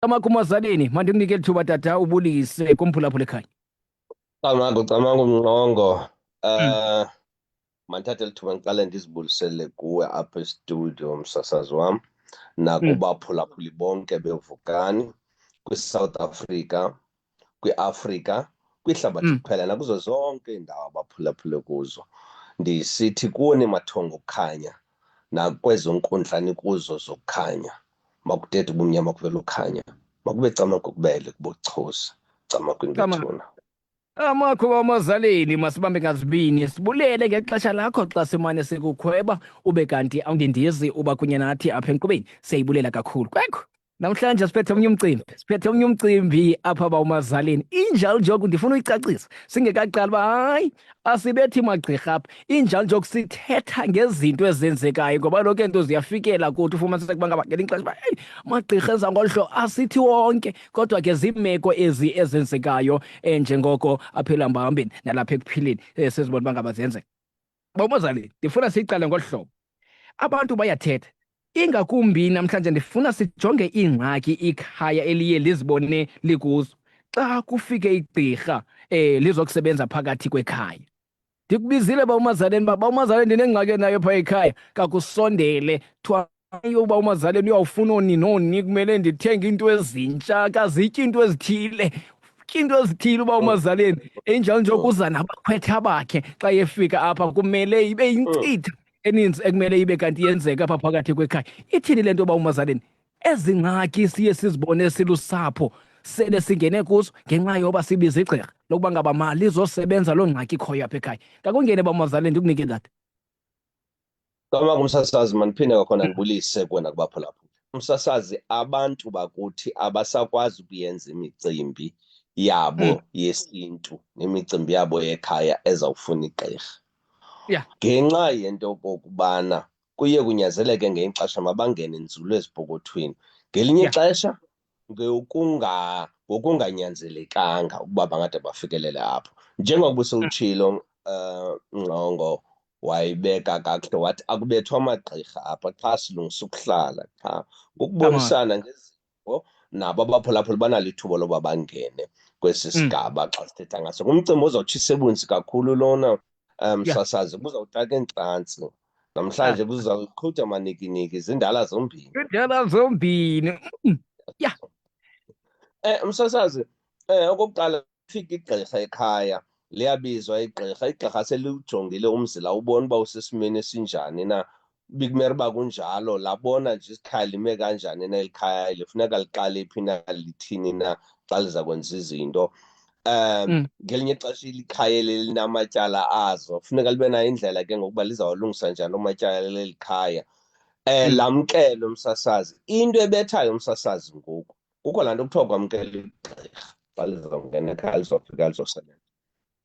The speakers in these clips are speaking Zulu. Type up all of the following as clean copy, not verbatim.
Amakumazaleni manje kunike lithuba tata ubulise kumphulaphula ekhaya. Camagu Mnqongo. Mm. Mandithathe lithuba ngiqale ndizibulisele kuwe apha estudio, msasazi wam, Mm. nakubaphulaphuli bonke bevukani kwiSouth Africa, kwiAfrika, kwihlabathi Mm. kuphela nakuzo zonke iindawo abaphulaphule kuzo. Ndisithi kuwo nimathongo okukhanya nakwezo nkundla nikuzo zokukhanya, makudede ubumnyama kuvele ukhanya, makube cama kokubele kubuchosi, cama Kama kwintwethuna. amakhuba amazaleni masibambe ngazibini sibulele ngexesha lakho xa simane sikukhweba ube kanti awundindizi uba kunye nathi apha enkqubeni siyayibulela kakhulu kwekho. Namhlanje siphethe omnye umcimbi apha bawumazaleni injalo njoku ndifuna uyicacisa singekaqali uba hayi asibethi magqirha apha injalo njoku sithetha ngezinto ezenzekayo ngoba lonke nto ziyafikela kuthi ufumaniseke uba ngaba ngelinye ixesha uba heyi amagqirha enza ngolu hlobo asithi wonke kodwa ke ziimeko ezi ezenzekayo njengoko apha elambahambeni nalapha ekuphileni sizibona uba ngaba ziyenzeka. Bawumazaleni ndifuna siyiqale ngolu hlobo abantu bayathetha ingakumbi namhlanje ndifuna sijonge iingxaki ikhaya eliye lizibone likuzo xa kufike igqirha lizokusebenza phakathi kwekhaya. Ndikubizile bawumazaleni uba bawumazaleni ndinengxaki nayo phaa ekhaya kakusondele thwayo bawumazaleni uyawufuna ooni nooni kumele ndithenge into ezintsha kazityi into ezithile into ezithile uba umazaleni enjalo nje ukuza nabakhwetha bakhe xa efika apha kumele ibe yinkcitha eninzi ekumele ibe kanti yenzeka apha phakathi kwekhaya. Ithini le nto yoba umazaleni ezi ngxaki siye sizibone silusapho sele singene kuzo ngenxa yoba sibiza igqirha lokuba ngaba mali izosebenza loo ngxaki ikhoyo apha ekhaya ngakungene bamazaleni ndikunike dade. Camagu msasazi, mandiphinde kwakhona ndibulise kuwena kubaphulaphuli. Msasazi, abantu bakuthi abasakwazi ukuyenza imicimbi yabo yesintu nemicimbi yabo yekhaya ezawufuna igqirha Ya. ngenxa yento okokubana kuye kunyanzeleke ngelinye ixesha mabangene nzulu ezipokothweni, ngelinye Ya. ixesha ngokunganyanzelekanga ukuba bangade bafikelele apho. Njengokuba usowutshilo Ngqongo, wayibeka kakuhle wathi akubethwa amagqirha apha qha silungisa ukuhlala qha Come ngokubonisana ngezipho nabo abaphulaphuli banalo ithuba loba bangene kwesi on. sigaba xa sithetha ngaso. Ngumcimbi ozawutshisa ebunzi kakhulu lona, Ya. msasazi, kuzawutaka entlantsi. Ah, Namhlanje kuzawuqhutha manikiniki zindala zombini. kudala zombini. Ya. Msasazi, okokuqala fika igqirha ekhaya liyabizwa igqirha. Igqirha seliwujongile umzila ubona uba usesimeni esinjani na, bikumele uba kunjalo, labona nje ikhaya lime kanjani na eli khaya lifuneka liqale phi na lithini na xa liza kwenza izinto. Ngelinye ixesha ikhaya eli linamatyala azo, funeka libe nayo indlela ke ngokuba lizawalungisa njani loo matyala leli khaya. Lamkele umsasazi. Into ebethayo umsasazi ngoku kukho laa nto kuthiwa kwamkela igqirha xa lizawungena ekhaya lizofika lizosebenza.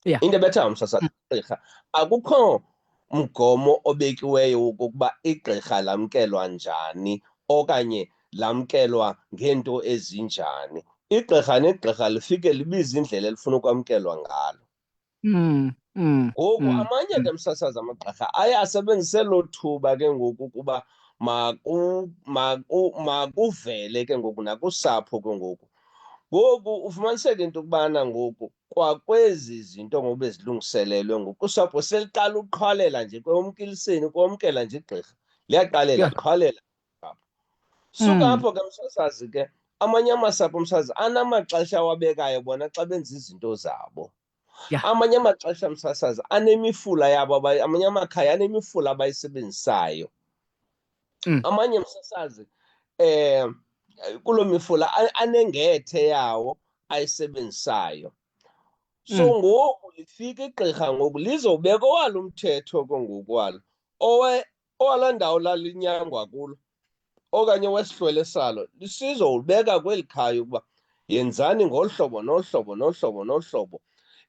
Ya. Into ebethayo umsasazi igqirha, akukho mgomo obekiweyo wokokuba igqirha lamkelwa njani okanye lamkelwa ngeento ezinjani. Igqirha negqirha lifike libize indlela elifuna ukwamkelwa ngalo. Ngoku amanye ke msasazi amagqirha aye asebenzise elo thuba ke ngoku ukuba makuvele ke ngoku nakusapho ke ngoku. Ngoku ufumaniseke into yokubana ngoku kwakwezi zinto ngoku ezilungiselelwe ngoku usapho seliqala uqhwalela nje kwamkela nje igqirha, liyaqalela Ya. qhwalela apho. Suka apho ke msasazi ke amanye amasapho msasazi anamaxesha awabekayo bona xa benza izinto zabo. Ya. Amanye amaxesha msasazi anemifula yabo, amanye amakhaya anemifula abayisebenzisayo. Amanye msasazi kuloo mifula anengethe yawo ayisebenzisayo. So ngoku lifika igqirha ngoku lizobeka owalo umthetho ke ngoku walo owalaa ndawo lalinyangwa kulo okanye wesihlwele salo sizowubeka kweli khaya ukuba yenzani ngolu hlobo nolu hlobo nolu hlobo nolu hlobo.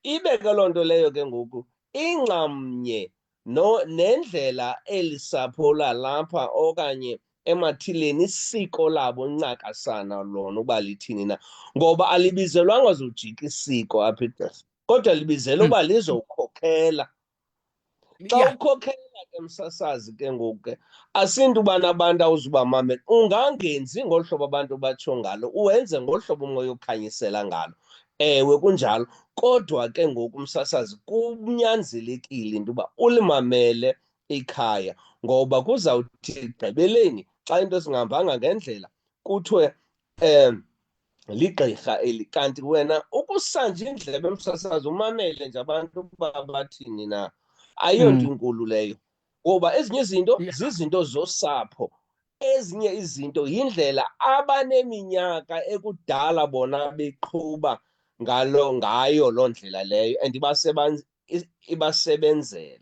Ibe ke loo nto leyo ke ngoku ingxamnye nendlela eli sapho lalapha okanye emathileni isiko labo ncakasana lona uba lithini na, ngoba alibizelwanga zojika isiko apha igqirha kodwa libizelwe uba lizowukhokhela. Xa Yeah. ukhokhela ke msasazi ke ngoku ke asinto uba nabantu awuzubamamela, ungangenzi ngolu hlobo abantu batsho ngalo, uwenze ngolu hlobo umoya okhanyisela ngalo. Ewe kunjalo, kodwa ke ngoku msasazi kunyanzelekile into uba ulimamele ikhaya, ngoba kuzawuthi ekugqibeleni xa into zingahambanga ngendlela kuthiwe ligqirha eli, kanti wena ukusanja indlebe msasazi umamele nje abantu uba bathini na, ayonto inkulu leyo. Ngoba ezinye izinto Yeah. zizinto zosapho, ezinye izinto yindlela abaneminyaka ekudala bona beqhuba ngayo loo ndlela leyo and ibasebenzela. Iyasebenzela.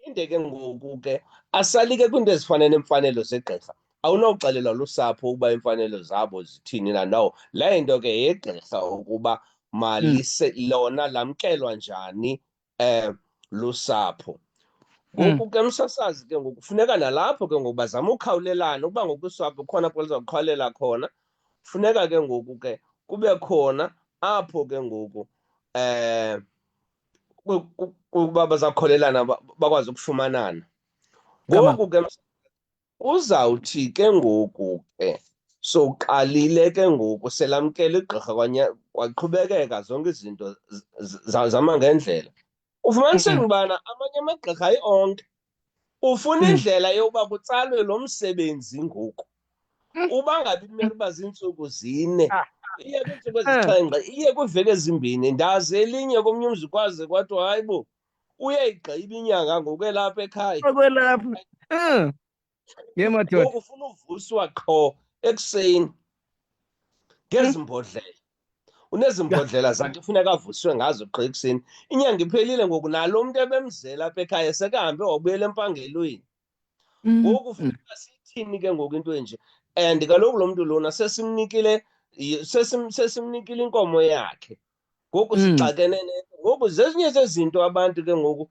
Inde ke ngoku ke asalike kwiinto ezifana neemfanelo zegqirha, awunoxelelwa lusapho ukuba iimfanelo zabo zithini na. No, le nto ke yegqirha ukuba malise lona lamkelwa njani lusapho. Ngoku ke msasazi ke ngoku funeka nalapho ke ngoku bazama ukhawulelana ukuba ngokusapho khona apho lizawuqhwalela khona, funeka ke ngoku ke kube khona apho ke ngoku ukuba bazawukholelana bakwazi ukufumanana. Ngoku ke uzawuthi ke ngoku ke sowuqalile ke ngoku selamkela igqirha kwaqhubekeka zonke izinto zama ngendlela, ufumaniseke ubana amanye amagqirha hayi onke ufuna indlela yokuba kutsalwe lo msebenzi ngoku. Uba ngabi kumele uba ziintsuku 4, iye kwiintsuku ezi-7, iye kwiiveki ezimbini, ndaze elinye komnye umzi kwaze kwathiwa hayi bo uyayigqiba inyanga ngoku elapha ekhaya. Okwelapha. Madoda. Ngoku ufuna uvuswa qho ekuseni ngezi mbodlela. Unezi mbodlela zakhe funeka avuswe ngazo qho ekuseni. Inyanga iphelile ngoku nalo mntu ebemzela apha ekhaya sekahambe wabuyela empangelweni. Ngoku funeka siyithini ke ngoku into enje? And kaloku lo mntu lona sesimnikile inkomo yakhe, ngoku sixakene nento. Ngoku zezinye zezinto abantu ke ngoku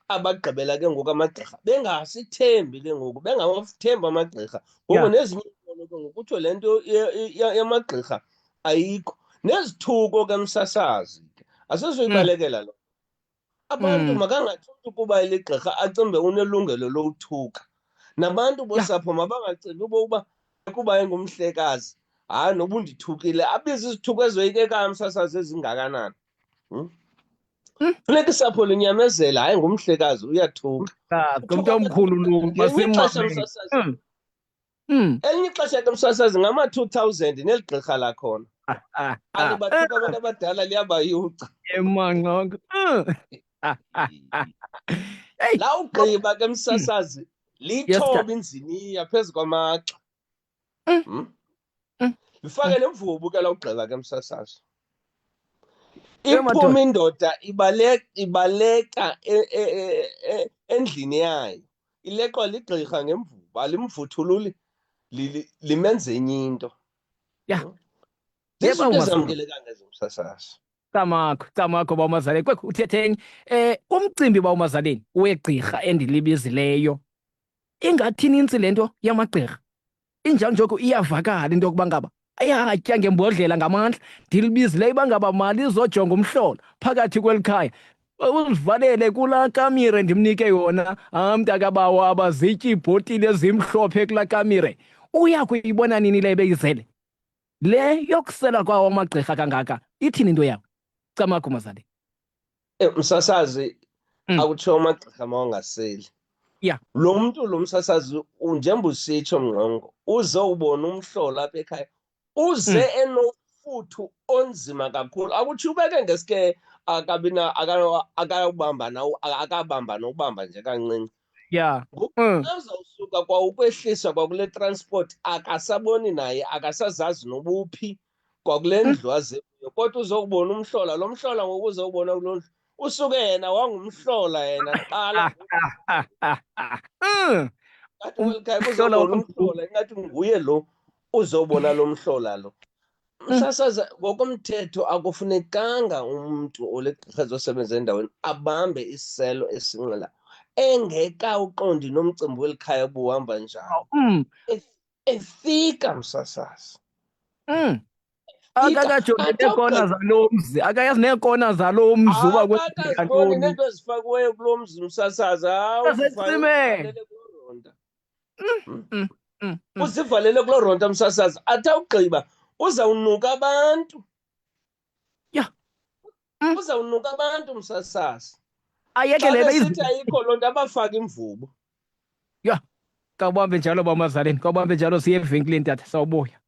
abagqibela ke ngoku amagqirha bengasithembi ke ngoku, bengawathembi amagqirha. Ngoku nezinye inkolo ke ngoku kuthiwe le nto yamagqirha ayikho. Nezithuko ke msasazi ke asizuyibalekela lo. Abantu makangathi umntu kuba eligqirha acimbe unelungelo lowuthuka. Nabantu bosapho mabangacingi ukuba kuba engumhlekazi, hayi noba undithukile, abize izithuko ezoyikekayo msasazi ezingakanani. Funeka isapho linyamezela, hayi ngumhlekazi uyathuka. Ngumntu omkhulu lo, Ngelinye ixesha masimamele. msasazi, elinye ixesha ke msasazi ngama-2000 neli gqirha lakhona. Alibathuka abantu abadala liyabayuca. Emanqoko. La ugqiba ke msasazi lithoba inziniya phezu kwamagxa. Lifake nemvubu ke la ugqiba ke msasazi. Iphuma indoda ibaleka endlini yayo, ileqwa ligqirha ngemvubu, alimvuthululi limenze enye into. Zizinto ezamkelekanga ezomsasazi. Camakho bawumazaleni. Kwekhu uthetheni umcimbi bawumazaleni wegqirha endilibizileyo ingathini intsi le nto yamagqirha injalo njoku iyavakala into yokuba ngaba ayatya ngembodlela ngamandla ndilibizileyo uba ngaba mali izojonga umhlolo phakathi kweli khaya, uzivalele kulaa kamire ndimnike yona, mntakabawo abazityi iibhotile ezimhlophe kulaa kamire. Uya kuyibona nini le beyizele le yokusela kwawo amagqirha kangaka? Ithini into yawo? Camakho mazaleni. Msasazi, akutsho amagqirha mawangaseli. Lo mntu lo msasazi njengoba usitsho Mngqongo, uzowubona umhlolo apha ekhaya, uze enofuthu onzima kakhulu. Akutsho ubeke ngeske akabamba nokubamba nje kancinci. Uzawusuka kwa ukwehliswa kwakule transport, akasaboni naye, akasazazi nobuphi kwakule ndlu aze kuyo, kodwa uzowubona umhlola. Lo mhlola ngoku uzowubona kulo ndlu usuke yena wangumhlola yena kuqala. Ngathi kweli khaya kuzobona umhlola, ingathi nguye lo uzobona lo mhlola lo. Msasaza, ngokomthetho akufunekanga umntu oligqirha ezosebenza endaweni abambe isiselo esinqila engekawuqondi nomcimbi weli khaya ubuhamba njani. Efika msasazi, akakajonge neekona zalo mzi, akayazi neekona zalo mzi uba kwenzeka akakaziboni ntoni. neento ezifakiweyo kulo mzi msasazi. Hawu, Asecime. uzivalele kuloo ronda. Mm. Uzivalele kuloo ronda msasazi. Athi awugqiba uzawunuka abantu. Ya. Uzawunuka abantu msasazi. Ayeke Xa lena besithi ayikho loo nto abafake imvubo. ya, kawubambe njalo bamazaleni, kawubambe njalo siye evenkileni tata, sawubuya.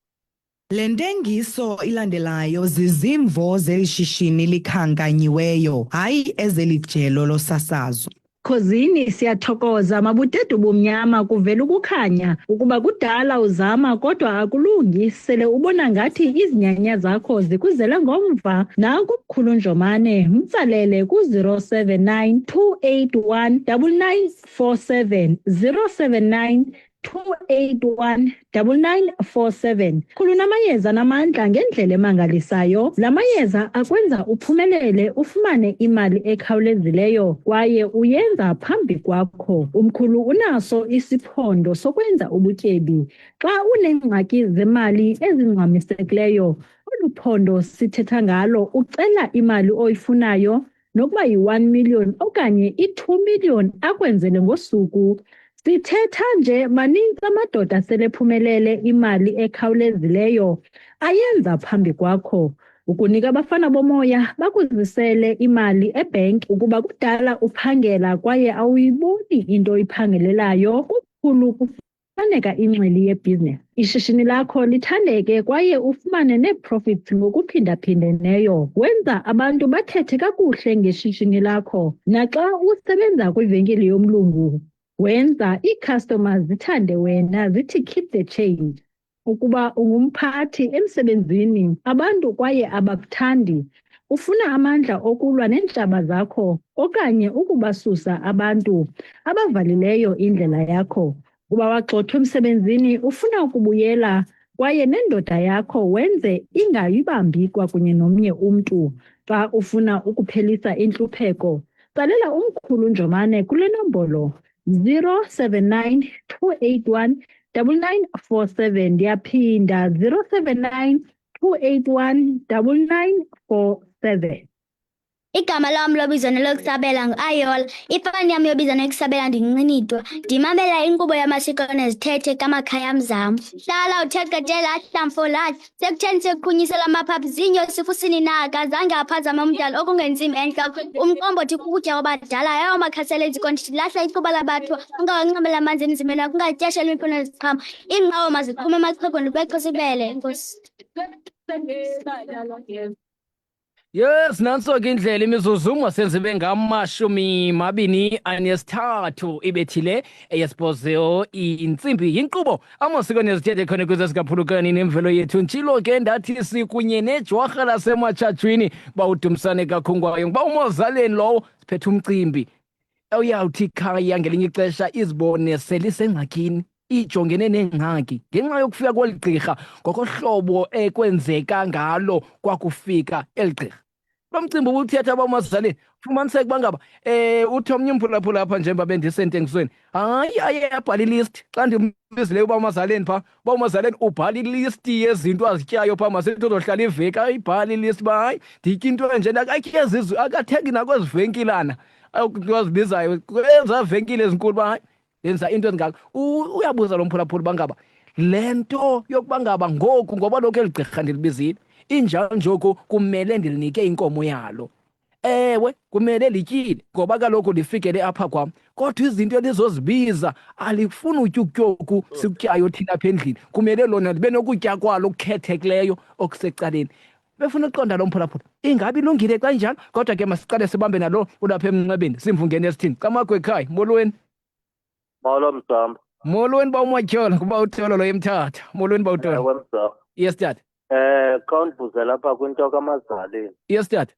Le ntengiso ilandelayo zizimvo zeli shishini likhankanyiweyo, hayi ezeli jelo losasazo. Khosini, siyathokoza mabutete bumnyama, kuvela ukukhanya ukuba kudala uzama kodwa akulungi. Sele ubona ngathi izinyanya zakho zikuzele ngomva. Nanku mkhulu Njomane, mtsalele ku-079 281 9947 079 281 9947. Khuluna amayeza namandla ngendlela emangalisayo. La mayeza akwenza uphumelele, ufumane imali ekhawulezileyo kwaye uyenza phambi kwakho. Umkhulu unaso isiphondo sokwenza ubutyebi. Xa uneengxaki zemali ezingxamisekileyo, olu phondo sithetha ngalo ucela imali oyifunayo, nokuba yi-1 million okanye i-2 million akwenzele ngosuku. Sithetha nje maninzi amadoda selephumelele imali ekhawulezileyo ayenza phambi kwakho. Ukunika abafana bomoya bakuzisele imali ebhenki ukuba kudala uphangela kwaye awuyiboni into oyiphangelelayo, kukhulu kufaneka inxili yebhizinesi. Ishishini lakho lithandeke kwaye ufumane nee-profits ngokuphindaphindeneyo. Wenza abantu bathethe kakuhle ngeshishini lakho. Naxa usebenza kwivenkile yomlungu, wenza ii-customers zithande wena, zithi keep the change. Ukuba ungumphathi emsebenzini, abantu kwaye abakuthandi, ufuna amandla okulwa neentshaba zakho okanye ukubasusa abantu abavalileyo indlela yakho. Kuba wagxothwa emsebenzini, ufuna ukubuyela kwaye nendoda yakho wenze ingayibambi kwakunye nomnye umntu. Xa ufuna ukuphelisa intlupheko, tsalela umkhulu Njomane kule nombolo 079 281 9947. Ndiyaphinda 079 281 9947. Igama lam lobizana lokusabela ngu-Ayola. Ifani yam yobizana yokusabela ndincinidwa. Ndimamela inkqubo yamasiko nezithethe kamakhaya mzam. Hlala utheqetela ahlamfo lathi. Sekutheni sekuqhunyisela amaphaphu ziinyosi fusini na akazange aphazame umdala okungenzima entle. Umqombothi kukutya kwabadala yawo makhasela ezikontshi. Lahla icuba labathwa ungawancamela amanzi emzimbeni wakho ungatyeshela imifuno neziqhamo. Iingqawo maziphume emachegweni lubekho sibele. Enkosi. Yes, nanso ke indlela imizuzu masenziwe ngamashumi-23 ibethile eyesibhozo intsimbi yinkqubo amasiko nezithethe khona kwize zikaphulukani nemvelo yethu. Ntshilo ke ndathi sikunye nejwarha lasematshajweni bawudumisane kakhungwayo ngoba umozaleni lowo siphethe umcimbi uyawuthi khaya ngelinye ixesha izibone selisengxakini, ijongene neengxaki ngenxa yokufika kweli gqirha ngokohlobo ekwenzeka ngalo kwakufika eli gqirha. Lo mcimbi ubuthetha abamazaleni fumaniseke uba ngaba uthi omnye umphulaphula apha njengoba bendisentengisweni, hayi aye abhala ilist xa ndimbizileyo uba umazaleni phaa, uba umazaleni ubhala ilisti yezinto azityayo phaa, masithi uzohlala iveki ayibhala ilist uba hayi nditya into enjena, akathengi nakwezi venkilana azibizayo kwezaa venkile ezinkulu uba hayi yenza into ezingaka. Uyabuza lo mphulaphula uba ngaba le nto yokuba ngaba ngoku ngoba lokhu eli gqirha ndilibizile injalo njoku kumele ndilinike inkomo yalo. Ewe, kumele lityile ngoba kaloku lifikele apha kwam, kodwa izinto elizozibiza alifuni utyukutyoku sikutyayo thina apha endlini, kumele lona libe nokutya kwalo okukhethekileyo okusecaleni. Befuna uqonda lo mphulaphula ingabi ilungile xa injalo, kodwa ke masiqale sibambe nalo ulapha emnxebeni simvungeni esithini. Camakhwe ekhaya, molweni. Molo mzamba. Molweni ba uMatyhola kuba utholo lo eMthatha. Molweni ba uTolo. Ewe mzamba. Yes tata. Xa undivuzela apha kwinto kamazaleni. Yes tata.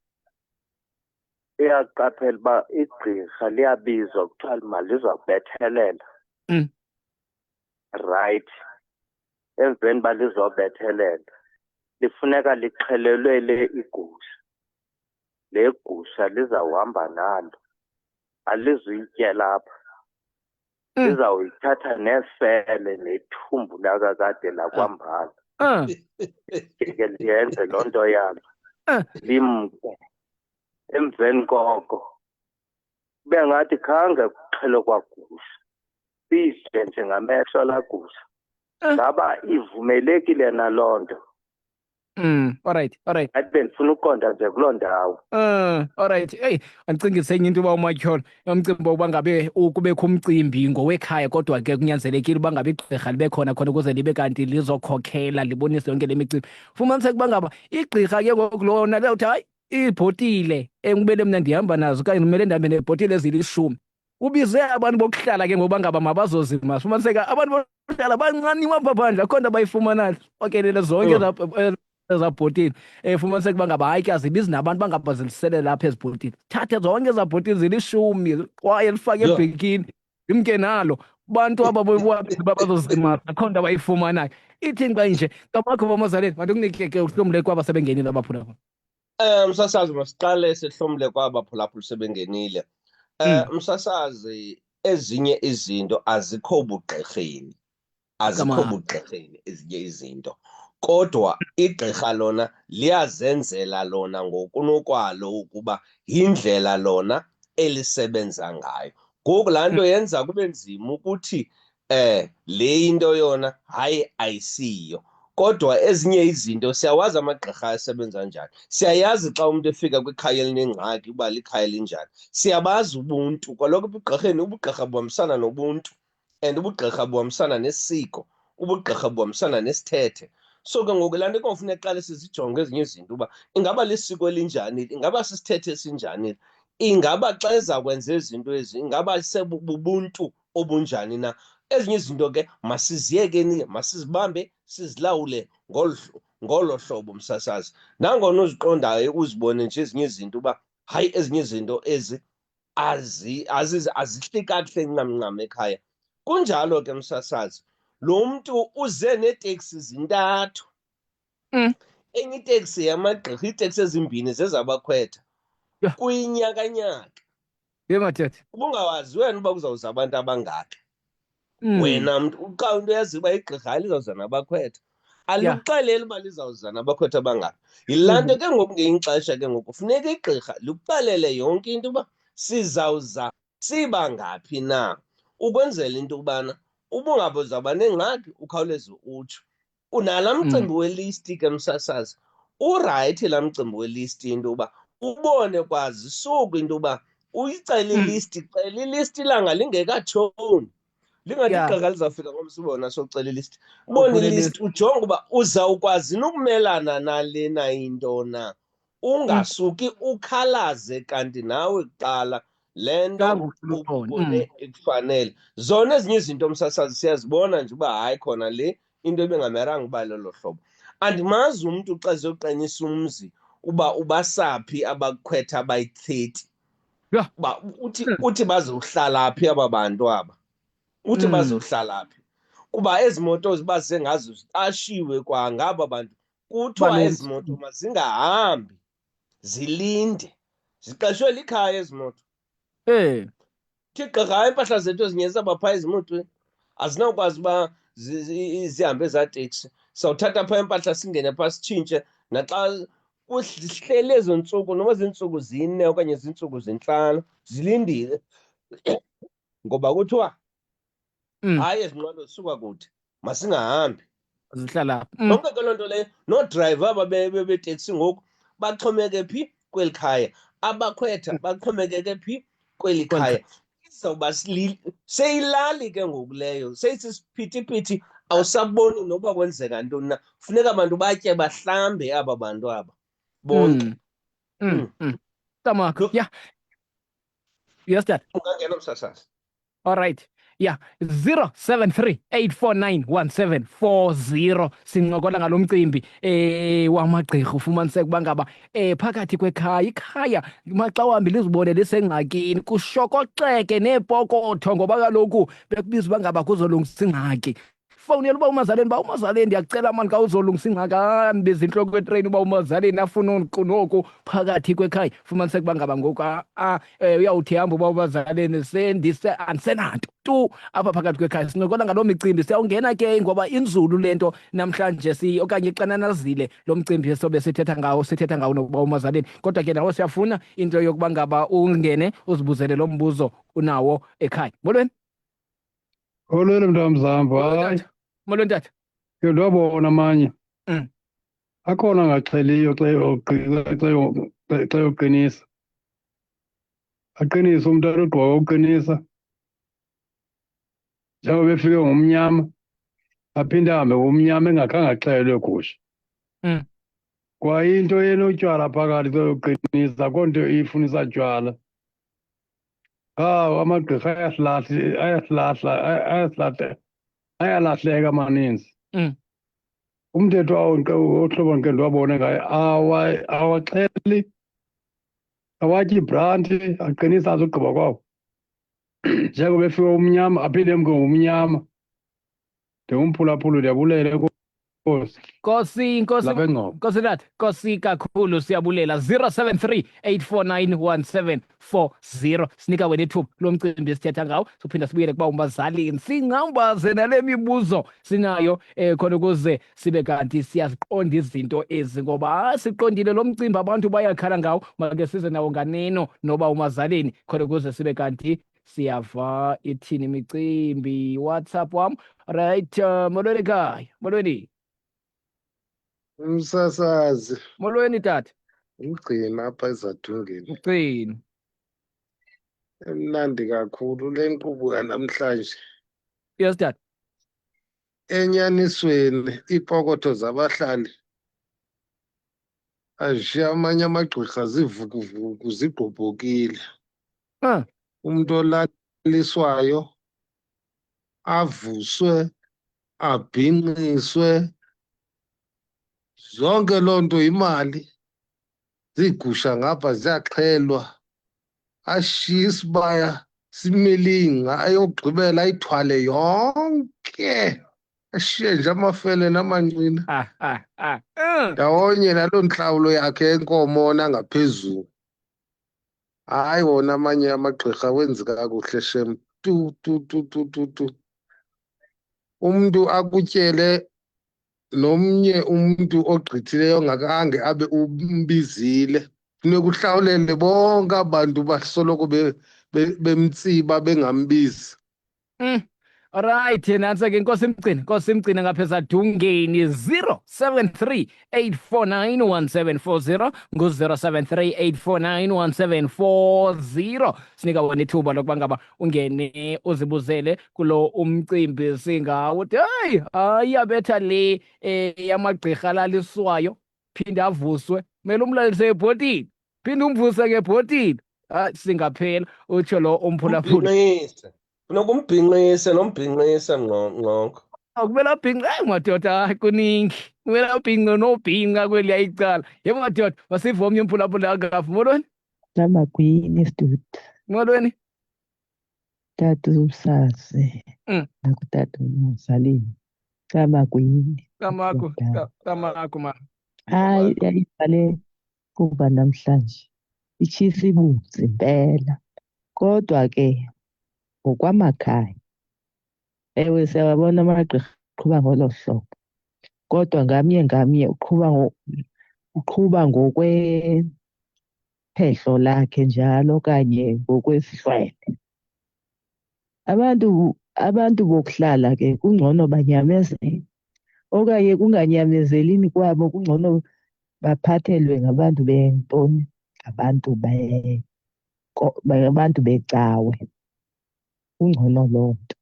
Iyaqaphela uba igqirha liyabizwa kuthiwa mali lizakubethelela. Right. Emveni uba lizobethelela lifuneka lixhelelele igusha. Le gusha lizawuhamba nalo, alizuyityela apha. Lizawuyithatha nefele nethumbu lakakade lakwambala. Ke ndiyenze loo nto yalo limke. Emveni koko bengathi khange kuxhelwe kwagusha, sidle njengamehlo lagusha. Ngaba ivumelekile naloo nto. Alright. Athi bendifuna uqonda nje kuloo ndawo. Alright. Hey, andicingise enye into uba umatyholo umcimbi uba ngabe kubekho umcimbi ngowekhaya kodwa ke kunyanzelekile uba ngabe igqirha libe khona ukuze libe kanti lizokhokhela libonise yonke le micimbi. Fumaniseke uba ngaba igqirha ke ngoku lona lewuthi hayi ibhotile kumele mna ndihamba nazo okanye kumele ndihambe neebhotile ezili-10. Ubize abantu bokuhlala ke ngoba ngaba mabazozima. Fumaniseka abantu bokuhlala bancaniwe apha phandle akho nto abayifumanayo okelele zonke ezabhotile. Fumaniseka uba ngaba hayi ke azibizi nabantu bangaba zilisele lapha ezibhotile. Thathe zonke ezabhotile zili-10 kwaye lifake ebhekini limke nalo bantu aba bazozima akho nto abayifumanayo. Ithini xa inje kamakho bamazaleni mandikunike ke uhlomle kwaba sebengenile abaphulaphula. Msasazi, masiqale sihlomle kwabaphulaphula sebengenile. Msasazi, ezinye izinto azikho bugqirheni, ezinye izinto, kodwa igqirha lona liyazenzela lona ngokunokwalo ukuba yindlela lona elisebenza ngayo. Ngoku laa nto yenza kube nzima ukuthi le into yona hayi ayisiyo. Kodwa ezinye izinto siyawazi amagqirha asebenza njani. Siyayazi xa umuntu efika kwikhaya elinengxaki uba likhaya linjani. Siyabazi ubuntu. Kaloku ebugqirheni ubugqirha buhambisana nobuntu and ubugqirha buhambisana nesiko, ubugqirha buhambisana nesithethe. So ke ngoku laa nto kofuneka qale sizijonge ezinye izinto uba ingaba lisiko elinjani, ingaba sisithethe esinjani, ingaba xa eza kwenza izinto ezi ingaba sebubuntu obunjani na. Ezinye izinto ke masiziyekeni, masizibambe sizilawule ngolo hlobo msasazi. Nangona uziqondayo uzibone nje ezinye izinto uba hayi ezinye izinto ezi azihli kakuhle ncam ekhaya. Kunjalo ke msasazi, lo mntu uze neeteksi zintathu. Enye iteksi yamagqirha, iiteksi ezimbini zezabakhwetha kuyinyakanyaka. Mathethe Ubungawazi wena uba kuzawuza abantu abangaka. Wena mntu xa into yazi uba igqirha lizawuza nabakhwetha, alikuxeleli uba lizawuza nabakhwetha abangaka. Yilaa nto ke ngoku ngelinye ixesha ke ngoku funeka igqirha likuxelele yonke into uba sizawuza sibangaphi na, ukwenzela into yokubana ubungaba uzawuba nengxaki ukhawuleze utsho. Unalaa mcimbi welisti ke msasazi, urayithi laa mcimbi welisti into yoba ubone kwazisuku into yoba uyicele ilisti, cela ilisti ilanga lingekatshoni. Lingathi igqirha lizawufika ngomso ubona socela ilisti. Ubone ilisti ujonge uba uzawukwazi ukumelana nalena into na. Ungasuki ukhalaze kanti nawe kuqala le nto ubone ikufanele. Zona ezinye izinto msasazi siyazibona nje uba hayi khona le into ebengameranga uba lelo hlobo. Andimazi umntu xa ziyoqinisa umzi uba ubasaphi abakhwetha abayi-30. Uba uthi bazowuhlala phi aba bantu aba, uthi bazowuhlala phi. Kuba ezi moto ziba zengazo ziqashiwe kwangaba bantu, kuthiwa ezi moto mazingahambi zilinde, ziqeshwe likhaya ezi moto. Thi gqirha hayi impahla zethu ezinye zizawuba phaa ezimotweni, azinawukwazi uba zihambe ezaa teksi. Sawuthatha phaa impahla singene phaa sitshintshe, naxa kuhlele ezo ntsuku noba ziintsuku 4 okanye ziintsuku 5 zilindile. Ngoba kuthiwa hayi ezi nqwelo zisuka kude, masingahambi. zihlala Yonke ke loo nto leyo noodrayiva aba beteksi ngoku baxhomeke phi? Kweli khaya. Abakhwetha baxhomekeke phi? Kweli khaya. Izawuba seyilali ke ngoku leyo, seyisisiphithiphithi, awusaboni noba kwenzeka ntoni na. Funeka abantu batye bahlambe aba bantu aba bonke. Tamakho yes dad. Ungangena msasazi. All right. 0738491740 sincokola ngalo mcimbi wamagqirha. Ufumaniseka uba ngaba phakathi kwekhaya ikhaya maxa wambi lizibone lisengxakini kushokoxeke neepokotho ngoba kaloku bekubiza uba ngaba kuzolungisa ingxaki. fowunela uba uMazaleni, uba uMazaleni ndiyacela mani khawuzolungisa ingxakami bezintloko kwetreyini uba uMazaleni afuna noku phakathi kwekhaya. Fumaniseka uba ngaba ngoku uyawuthi hamba uba uMazaleni andisenanto tu apha phakathi kwekhaya. Sincokola ngaloo micimbi, siyawungena ke ngoba inzulu le nto namhlanje okanye ixananazile lo mcimbi sobe sithetha ngawo nokuba uMazaleni. Kodwa ke nawe siyafuna into yokuba ngaba ungene uzibuzele lo mbuzo unawo ekhaya. Molweni. Molweni mntamzambo. Hayi, molweni tata. ke ndiyabona amanye akhona angaxheliyo xa yoqinisa. Aqinise umntu anogqiba uqinisa njengoba efike ngomnyama aphinde ahambe ngomnyama engakhange axhelwe gusha. Kwa into yenotywala phakathi xa yoqinisa akho nto ifunisa tywala. Amagqirha ayalahleka amaninzi. Umthetho ohlobo ndike ndiwabone ngaye awaxheli, awatyi ibranti, aqinisa azogqiba kwawo. Njengoba efike umnyama aphinde emke ngomnyama. Ndingumphulaphula, ndiyabulela Nkosi tata, Nkosi kakhulu, siyabulela. 073 849 1740. Sinika wena ithuba lo mcimbi sithetha ngawo, sophinda sibuyele kuba uMazaleni singawumbaze nale mibuzo sinayo khona ukuze sibe kanti siyaziqonda izinto ezi, ngoba siqondile lo mcimbi abantu bayakhala ngawo. Make size nawo nganeno noba uMazaleni khona ukuze sibe kanti siyava ithini imicimbi. WhatsApp wam right. Molweni ekhaya. Molweni. Umsasazi. Molweni tata. Umgcina apha ezadungeni. Mgcina. Emnandi kakhulu le nkqubo yanamhlanje. Yes tata. Enyanisweni iipokotho zabahlali azishiya amanye amagqirha zivukuvuku zigqobhokile. Umntu olaliswayo avuswe, abhinqiswe, zonke loo nto imali. Ziigusha ngapha ziyaxhelwa, ashiye isibaya simelinga, ayogqibela ayithwale yonke, ashiye nje amafele namanqina ndawonye naloo ntlawulo yakhe yenkomo nangaphezulu. Hayi, wona amanye amagqirha wenzi kakuhle shem tu. Umntu akutyele nomnye umntu ogqithileyo ongakhange abe umbizile. Funeka uhlawulele bonke abantu basoloko bemtsiba bengambizi. Alright, nantse ke Nkosi Mgcina ngapha esadungeni. 073 849 1740 ngu-073 849 1740. Sinika wona ithuba lokuba ngaba ungene uzibuzele kulo umcimbi singawuthi hayi yabetha le yamagqirha alaliswayo phinde avuswe. Mele umlalise ebhotini, phinde umvuse ngebhotini. Singaphela utsho lo umphulaphula. Funeka umbhinqise nombhinqise ngqongo. Kumele abhinqe madoda, kuningi. Kumele abhinqe nobhinqa kweliya icala. Yebo madoda, masive omnye umphulaphula akafu. Molweni. Kamagwini Stud. Molweni. Tata usazi. Nakutata uMazaleni. Kamagwini. Kamakho ma. Hayi, yayibhale kuba namhlanje. Itshisa ibunzi impela. Kodwa ke ngokwamakhaya, ewe siyababona amagqirha uqhuba ngolo hlobo, kodwa ngamnye uqhuba ngokwephehlo lakhe njalo okanye ngokwesihlwele. Abantu bokuhlala ke kungcono banyamezele, okanye kunganyamezelini kwabo kungcono baphathelwe ngabantu bentoni, abantu becawe. Kungcono loo nto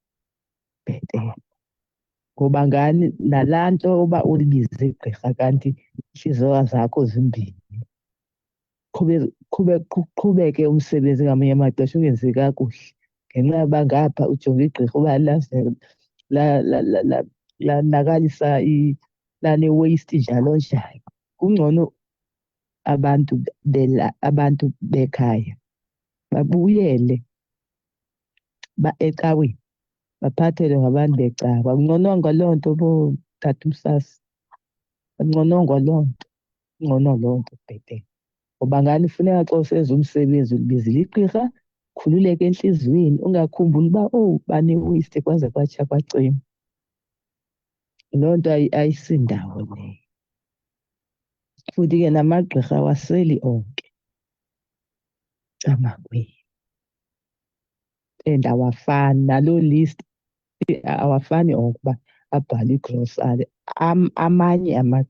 bhetele, ngoba ngani nalaa nto uba ulibize igqirha kanti iintliziyo zakho zimbini, qhubeke umsebenzi ngamanye amaxesha ungenzi kakuhle ngenxa yoba ngapha ujonge igqirha uba lanakalisa lane-waste njalo njalo. Kungcono abantu bekhaya babuyele ecaweni baphathelwe ngabantu becawa. Kungonongwa loo nto bo tata uMsasi. Kungonongwa loo nto. Ngcono loo nto bhetele. Ngoba ngani funeka xa usenza umsebenzi ulibizile igqirha, khululeke entliziyweni, ungakhumbuli uba banewiste kwaze kwatsha kwacima. Loo nto ayisindawo leyo. Futhi ke namagqirha awaseli onke. Camakwenu. And awafani naloo list awafani onke uba abhale igrosari. Amanye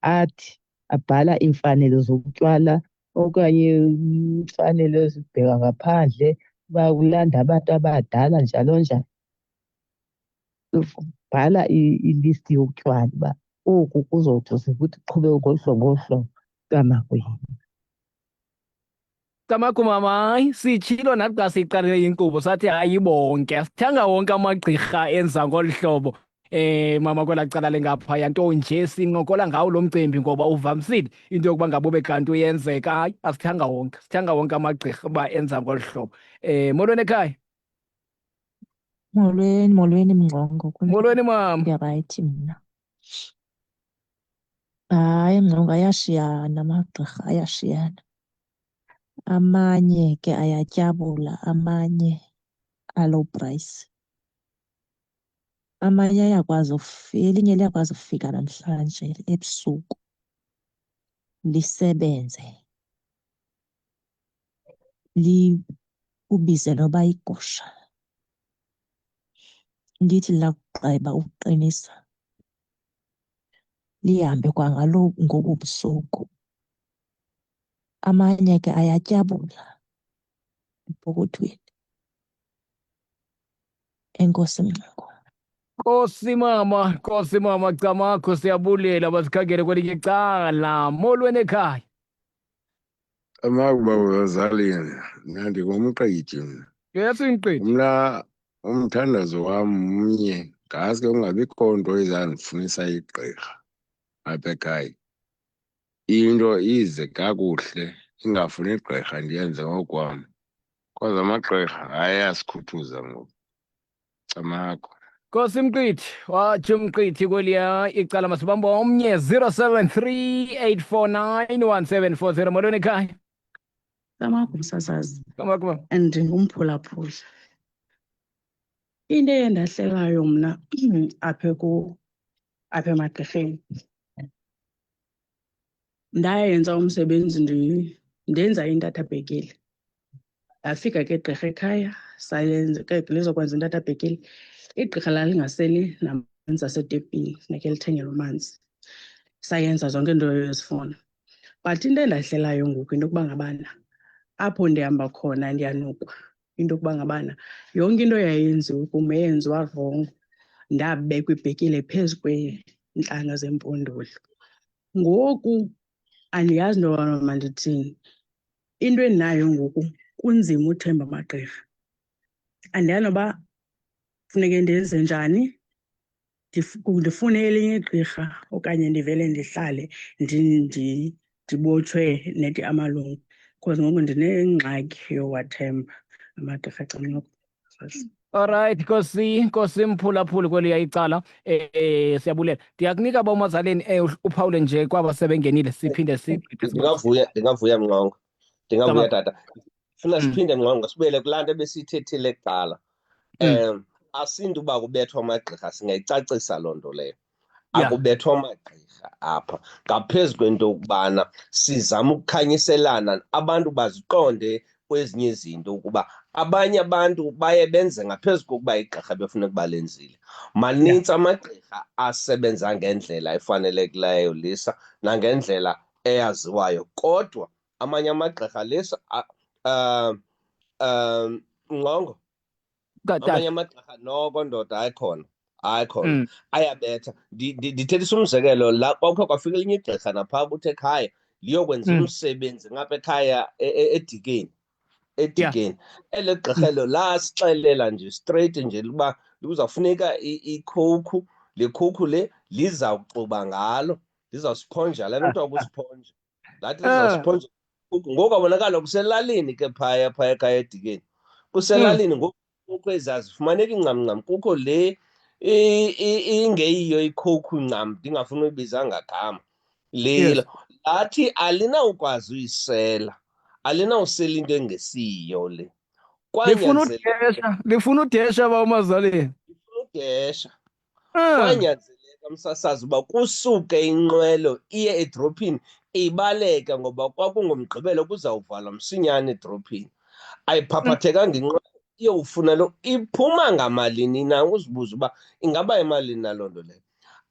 athi abhala iimfanelo zokutywala okanye iimfanelo ezibheka ngaphandle uba ulanda abantu abadala njalo njalo. Bhala ilisti yotywala uba oku kuzothi futhi uqhubeke ngolu hlobo kamakwenu. Camagu mama, hayi sitshilo nathi xa siyiqalile inkqubo sathi hayi bonke asithanga wonke amagqirha enza ngolu hlobo. Mama kwelaa cala lengaphaya nto nje sincokola ngawo lo mcimbi ngoba uvamisile into yokuba ngabo bekanti uyenzeka. Hayi asithanga wonke amagqirha uba enza ngolu hlobo. Molweni ekhaya. Molweni Mngqongo. Molweni mama. Ndirayithi mna. Hayi Mngqongo, ayashiyana amagqirha, ayashiyana. Amanye ke ayatyabula, amanye alow price. Amanye ayakwazi elinye liyakwazi ukufika namhlanje ebusuku lisebenze, ubize noba igusha lithi lakugqiba ukuqinisa lihambe ngobu busuku. Amanye ke ayatyabula epokothweni. Enkosi Mngqongo. Nkosi mama Camagu, siyabulela basikhangele kwelinye icala. Molweni ekhaya. Amakuba uzalini, mna ndingumqithi mna. Yes umqithi. Mna umthandazo wam mnye, ngaske ungabikho nto izandifunisa igqirha apha ekhaya. Into ize kakuhle, ingafuni igqirha ndiyenze ngokwam. Because amagqirha ayasikhuthuza ngoku. Camagu. Nkosi mqithi, wathi umqithi kweliya icala masibambe omnye 0738491740. Molweni ekhaya. Camagu msasazi. Camagu mama. Ndingumphulaphuli. Into endahlekayo mna apha emagqirheni, ndayenza umsebenzi ndenza intathabhekile. Ndafika ke gqirha ekhaya sayenza ke lizokwenza intathabhekile. Igqirha lalingaseli namanzi asetepini, funeke lithengele amanzi. Sayenza zonke into ezifuna. But into endahlelayo ngoku into yokuba ngabana apho ndihamba khona ndiyanukwa. Into yokuba ngabana yonke into yayenziwe kum yenziwa wrong. Ndabekwa ibhekile phezu kweentlanga zempondolo. Ngoku andiyazi into yoba mandithini. Into endinayo ngoku kunzima uthemba amagqirha. Andiyazi noba funeke ndenze njani, ndifune elinye igqirha okanye ndivele ndihlale ndibotshwe nethi amalungu. Because ngoku ndinengxaki yowathemba amagqirha Camagu. Alright, Nkosi mphulaphuli kweliya icala. Siyabulela. Ndiyakunika bomazaleni uphawule nje kwaba sebengenile siphinde Ndingavuya Mngqongo. Ndingavuya tata. Funa siphinde Mngqongo sibuyele kulaa nto besiyithethile kuqala. Asinto uba kubethwa amagqirha, singayicacisa loo nto leyo. Akubethwa amagqirha apha ngaphezu kwento yokubana sizama ukukhanyiselana abantu baziqonde kwezinye izinto ukuba abanye abantu baye benze ngaphezu kokuba igqirha befuna ukuba lenzile. Manintsi amagqirha asebenza ngendlela efanelekileyo Lisa nangendlela eyaziwayo, kodwa amanye amagqirha Lisa Mngqongo, amanye amagqirha noko ndoda ayikhona ayabetha. Ndithethisa umzekelo, la kwakho kwafika elinye igqirha naphaa kuthi ekhaya liyokwenza umsebenzi ngapha ekhaya eDikeni. Ele gqirha elo lasixelela nje straight nje uba kuzawufuneka ikhokhu, le khokhu le lizawuxuba ngalo, lizawusponja le nto kuthiwa kusponja. Lathi lizawusponja ngoku abonakala kuselalini ke phaya ekhaya eDikeni. Kuselalini ngoku kukho ezazi fumaneka incamncam kukho le ingeyiyo ikhokhu ncam ndingafuni uyibiza ngagama lelo lathi alinawukwazi uyisela alinawusela into engesiyiyo le lifuna udesha ba umazaleni udesha kwanyanzeleka msasazi uba kusuke inqwelo iye edrophini ibaleka ngoba kwakungomgqibelo kuzawuvalwa msinyane edrophini ayiphaphathekanga inqwelo iyowufuna lo iphuma ngamalini na uzibuza uba ingaba emalini naloo nto leyo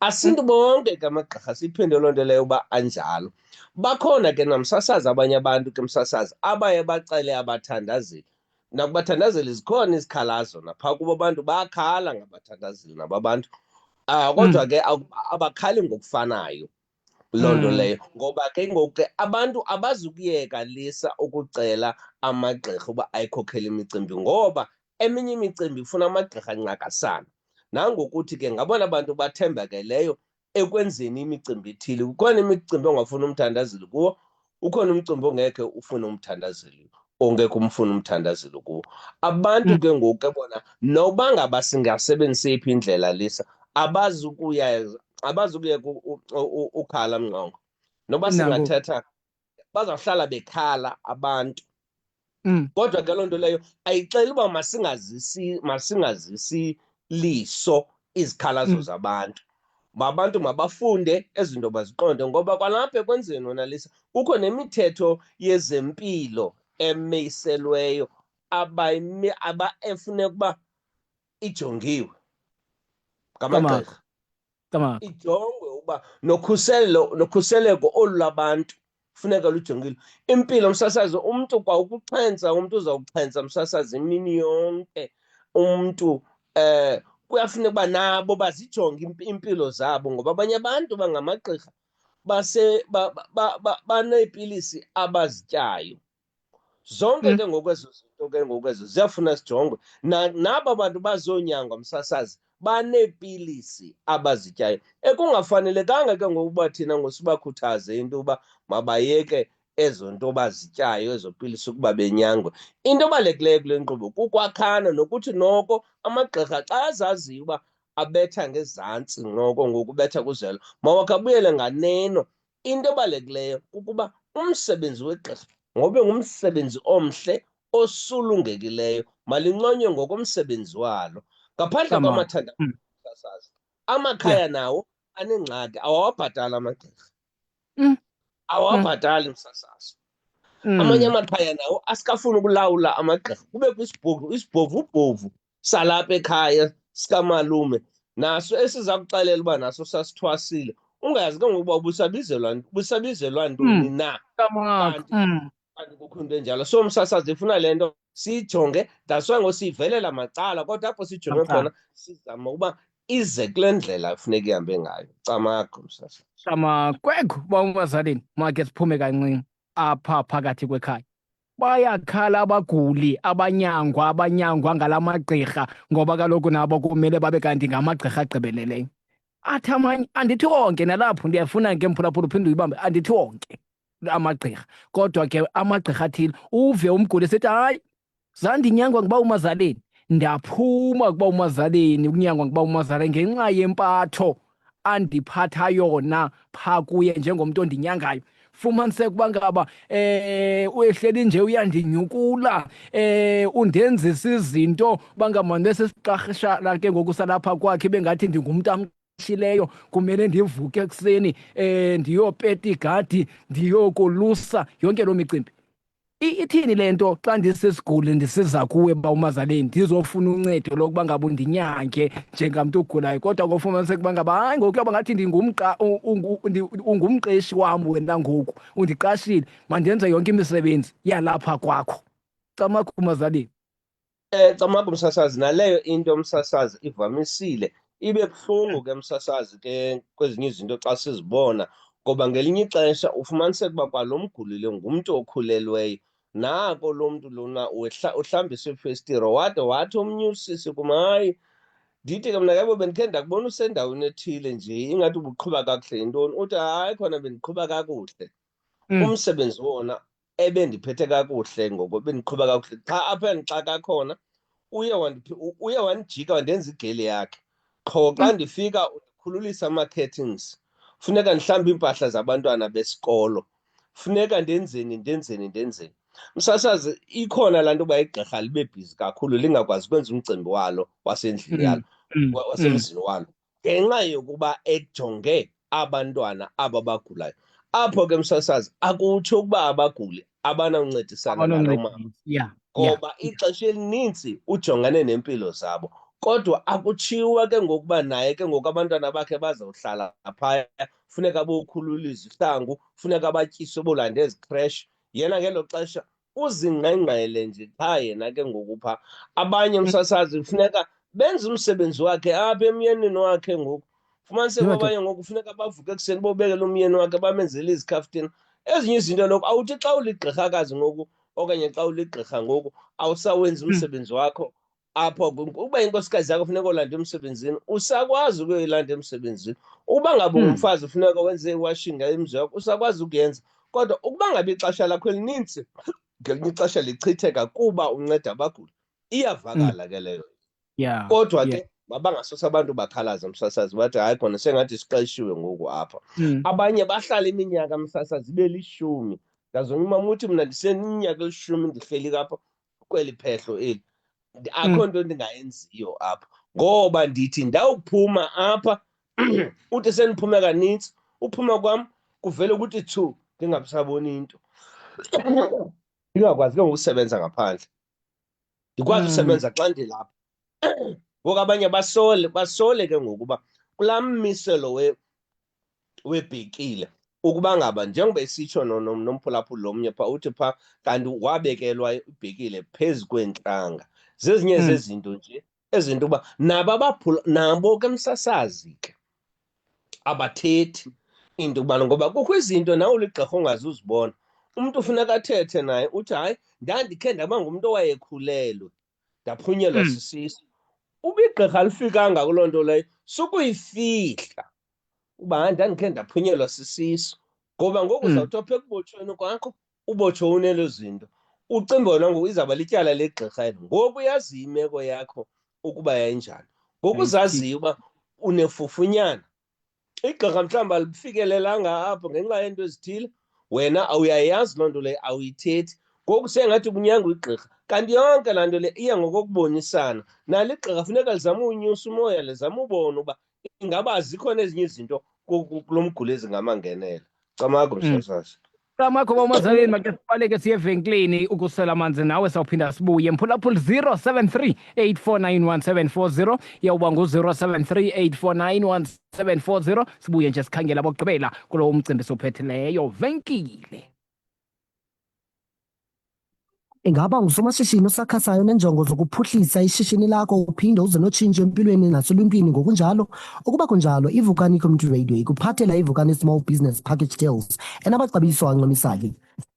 asintu bonke ke amagqirha siyiphinde loo nto leyo uba anjalo bakhona ke namsasazi abanye abantu ke msasazi abaye bacele abathandazeli nakubathandazeli zikhona izikhalazo naphaa kubo abantu bakhala ngabathandazeli naba bantu kodwa ke abakhali ngokufanayo loo nto leyo ngoba ke ngoku ke abantu abazukuyeka lisa ukucela amagqirha uba ayikhokhele imicimbi ngoba eminye imicimbi ifuna amagqirha ancakasana nangokuthi ke ngabona bantu bathembakeleyo ekwenzeni imicimbi ethile kukhona imicimbi ongafuni umthandazeli kuwo ukhona umcimbi ongekhe ufune umthandazeli ongekho umfuna umthandazeli kuwo abantu ke ngoku ke bona noba ngaba singasebenzisa iphi indlela lisa abazukuya ukhala mnqongo noba singathetha bazawuhlala bekhala abantu kodwa ke loo nto leyo ayixeli uba masingazisi liso izikhalazo zabantu abantu mabafunde ezinto baziqonde ngoba kwalapha ekwenzeni wona lisa kukho nemithetho yezempilo emiselweyo efuneka ukuba ijongiwe ngamagqirha ijongwe uba nokhuseleko olu labantu funeka lujongile impilo msasazi umntu kwa ukuxhentsa umntu uzawuxhentsa msasazi imini yonke umntu kuyafuneka uba nabo bazijonge impilo zabo ngoba abanye abantu bangamagqirha baneepilisi abazityayo zonke ke ngokwezo zinto ke ngokwezo ziyafuna sijongwe naba bantu bazonyangwa msasazi baneepilisi abazityayo ekungafanelekanga ke ngokuba thina ngosibakhuthaze into yoba mabayeke ezo nto bazityayo ezo pilisi ukuba benyangwe into ebalulekileyo kule nkqubo kukwakhana nokuthi noko amagqirha xa azaziyo uba abetha ngezantsi noko ngokubetha kuzelo mawakhe abuyele nganeno into ebalulekileyo kukuba umsebenzi wegqirha ngobe ngumsebenzi omhle osulungekileyo malinconywe ngokomsebenzi walo ngaphandle kwamathandabuzo amakhaya nawo anengxaki awawabhatali amagqirha awawabhatali msasazo amanye amakhaya nawo asikafuni ukulawula amagqirha kubekho isibhovubhovu salapha ekhaya sikamalume naso esiza kuxelela uba naso sasithwasile ungayazi ke ngokuba busabizelwa ntoni na kanti kukho into enjalo so msasazi ifuna le nto siyijonge daswa ngosiyivelela macala kodwa apho sijonge khona sizama uba ize kule ndlela funeka ihambe ngayo camago msasazi camakwekho uba umazaleni makhe siphume kancinci apha phakathi kwekhaya bayakhala abaguli abanyangwa ngala magqirha ngoba kaloku nabo kumele babe kanti ngamagqirha agqibeleleyo athi amanye andithi wonke nalapho ndiyafuna ke mphulaphula uphinde uyibambe andithi wonke amagqirha kodwa ke amagqirha athile uve umguli esithi hayi zandinyangwa nguba umazaleni ndaphuma kuba umazaleni ukunyangwa nguba umazaleni ngenxa yempatho andiphatha yona phaa kuye njengomntu ondinyangayo fumaniseke uba ngaba uyehleli nje uyandinyukula undenzisa izinto bangamane sesiqarhishala ke ngoku salapha kwakhe bengathi ndingumntu amshileyo kumele ndivuke ekuseni ndiyopeta igadi ndiyokolusa yonke loo micimbi ithini le nto xa ndisesiguli ndisiza kuwe ba umazaleni ndizofuna uncedo lokuba ngaba undinyange njengamntu ogulayo kodwa ngofumaniseka uba ngaba hayi ngoku yoba ngathi ungumqeshi wam wena ngoku undiqashile mandenze yonke imisebenzi yalapha kwakho camagu umazaleni camagu msasazi naleyo into msasazi ivamisile ibe buhlungu ke msasazi ke kwezinye izinto xa sizibona ngoba ngelinye ixesha ufumaniseka uba kwalo mgulile ngumntu okhulelweyo nako lo mntu lona uhlambisa ifestire wade wathi omnye usisi kum hayi ndithi ke mna yabo bendikhe ndakubona usendaweni ethile nje ingathi ubuqhuba kakuhle yintoni uthi hayi khona bendiqhuba kakuhle umsebenzi wona ebendiphethe kakuhle ngoko bendiqhuba kakuhle xa apha endixaka khona uye wandijika wandenza igeli yakhe. Qho xa ndifika ndikhululisa ama-curtains, funeka ndihlambe iimpahla zabantwana besikolo, funeka ndenzeni. Msasazi, ikhona laa nto uba igqirha libe bhizi kakhulu lingakwazi ukwenza umcimbi walo wasendlini yalo wasemzini walo ngenxa yokuba ejonge abantwana aba bagulayo. Apho ke msasazi akutsho ukuba abaguli abanawuncedisana nalo mama, ngoba ixesha elinintsi ujongane nempilo zabo. Kodwa akutshiwa ke ngokuba naye ke ngoku abantwana bakhe bazawuhlala phaya, funeka bokhulula izihlangu, funeka batyiswe bolanda ezikreshi. Yena ngelo xesha uzingqengqele nje qha yena ke ngoku phaa. Abanye msasazi funeka benze umsebenzi wakhe apha emyenini wakhe ngoku. Fumaniseke abanye ngoku funeka bavuke ekuseni bobekele umyeni wakhe bamenzele izikhaftina. Ezinye izinto lokhu awuthi xa uligqirhakazi ngoku okanye xa uligqirha ngoku awusawenzi umsebenzi wakho apho. Uba inkosikazi yakho funeka olanda emsebenzini, usakwazi ukuyoyilanda emsebenzini. Uba ngabe ungumfazi funeka wenze iwashing emzi wakho, usakwazi ukuyenza. Kodwa ukuba ngabe ixesha lakho elinintsi ngelinye ixesha lichitheka kuba unceda abaguli, iyavakala ke leyo. Kodwa ke mabangasose abantu bakhalaza msasazi bathi hayi khona sengathi siqeshiwe ngoku apha. Abanye bahlala iminyaka msasazi ibe 10. Ngazonye umama uthi mna ndiseniminyaka 10 ndihleli apha kweli phehlo eli. Akho nto ndingayenziyo apha ngoba ndithi ndawuphuma apha uthi sendiphume kanintsi, uphuma kwam kuvele ukuthi thu ndingabisaboni into. Ndingakwazi ke ngokusebenza ngaphandle, ndikwazi usebenza xa ndilapha. Ngoku abanye basole ke ngokuba kulaa mmiselo webhekile ukuba ngaba njengoba esitsho nomphulaphuli lomnye phaa uthi phaa kanti wabekelwa ibhekile phezu kweentlanga. Zezinye zezinto nje ezinto uba nabo ke msasazi ke abathethi into yokubana ngoba kukho izinto nawe uligqirha ongazuzibona. Umntu funeka athethe naye uthi hayi ndandikhe ndaba ngumntu owayekhulelwe ndaphunyelwa sisisu. Uba igqirha alifikanga kuloo nto leyo sukuyifihla uba hayi ndandikhe ndaphunyelwa sisisu, ngoba ngoku uzawuthi apha ekubotshweni kwakho ubotshwe unezo zinto. Ucimba wona ngoku izawuba lityala legqirha eli. Ngoku uyaziyo imeko yakho ukuba yayinjani, ngoku uzaziyo uba unefufunyana. Igqirha mhlawumbi alifikelelanga apho ngenxa yeento ezithile, wena awuyayazi loo nto leyo, awuyithethi. Ngoku sengathi kunyangwa igqirha kanti yonke laa nto le iya ngokokubonisana. Nalo igqirha funeka lizame unyusa umoya, lizame ubona uba ingaba zikhona ezinye izinto kulo mguli ezingamangenela. Camakho msasazi. Camakho bomazaleni make sibaleke siye evenkileni ukusela amanzi nawe sawuphinda sibuye. Mphulaphuli 073 8491740 yawuba ngu-073 8491740. Sibuye nje sikhangela abokugqibela kulo umcimbi sophethileyo venkile. Ingaba ngusomashishini osakhasayo nenjongo zokuphuhlisa ishishini lakho uphinde uze notshintsho empilweni naseluntwini ngokunjalo? Ukuba kunjalo, iVukani Community Radio ikuphathela iVukani Small Business Package Deals enabaxabiso ancomisayo.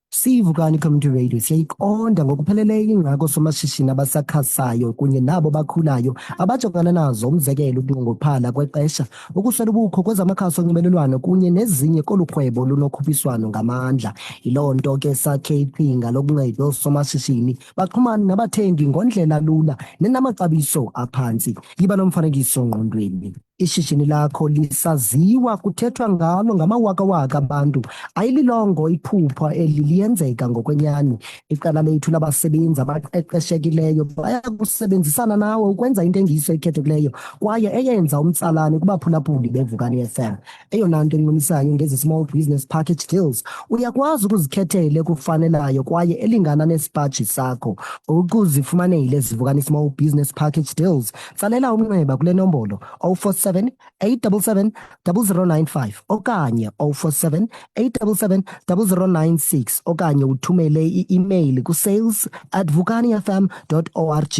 SiVukani Community Radio siyayiqonda ngokupheleleyo ingqako somashishini abasakhasayo kunye nabo bakhulayo abajongana nazo, umzekelo ukunqongophala kwexesha, ukuswela ubukho kwezamakhasi onxibelelwano kunye nezinye kolu rhwebo lunokhuphiswano ngamandla. Yiloo nto ke sakhe iqhinga lokuncedo somashishini baxhumane nabathengi ngondlela lula nenamaxabiso aphantsi. Yiba nomfanekiso ngqondweni. Ishishini lakho lisaziwa, kuthethwa ngalo ngamawakawaka abantu. Ayililongo iphupha eli liyenzeka ngokwenyani. Iqela lethu labasebenzi abaqeqeshekileyo baya kusebenzisana nawe ukwenza intengiso ekhethekileyo kwaye eyenza umtsalane kubaphulaphuli beVukani FM. Eyona nto encomisayo ngezi small business package deals, uyakwazi ukuzikhethela ekufanelayo kwaye elingana nesipaji sakho. Ukuzifumanele ziVukani small business package deals, tsalela umnxeba kule nombolo 047 877 0095 okanye 047 877 0096 okanye uthumele i-email kusales@vukanifm.org.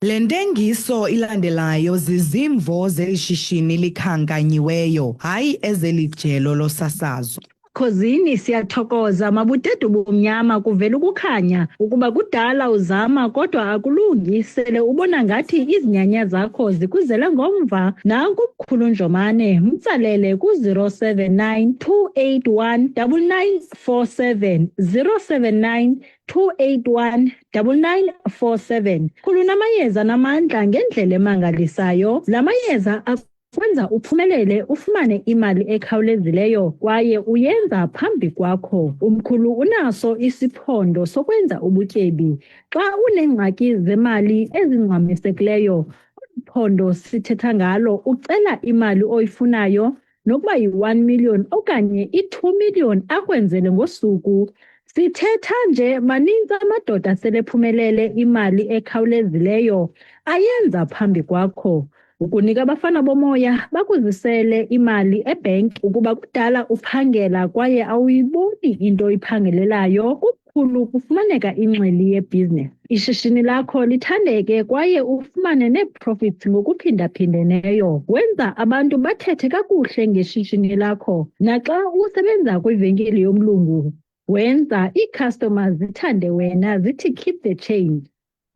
Le ntengiso ilandelayo zizimvo zeli shishini likhankanyiweyo, hayi ezelijelo losasazo. Khosini siyathokoza mabutete bumnyama kuvela ukukhanya ukuba kudala uzama kodwa akulungi sele ubona ngathi izinyanya zakho zikuzele ngomva. Nanku umkhulu Njomane mtsalele ku-079 281 9947 079 281 9947. Khulunamayeza namandla ngendlela emangalisayo. La mayeza kwenza uphumelele ufumane imali ekhawulezileyo kwaye uyenza phambi kwakho. Umkhulu unaso isiphondo sokwenza ubutyebi. Xa uneengxaki zemali ezingxamisekileyo, phondo sithetha ngalo ucela imali oyifunayo nokuba yi-1 million okanye i-2 million akwenzele ngosuku. Sithetha nje maninzi amadoda selephumelele imali ekhawulezileyo ayenza phambi kwakho. Ukunika abafana bomoya bakuzisele imali ebhenki ukuba kudala uphangela kwaye awuyiboni into oyiphangelelayo, kukhulu kufumaneka inxeli yebhizinesi. Ishishini lakho lithandeke kwaye ufumane nee-profits ngokuphindaphindeneyo. Wenza abantu bathethe kakuhle ngeshishini lakho. Naxa usebenza kwivenkile yomlungu, wenza ii-customers zithande wena zithi keep the change.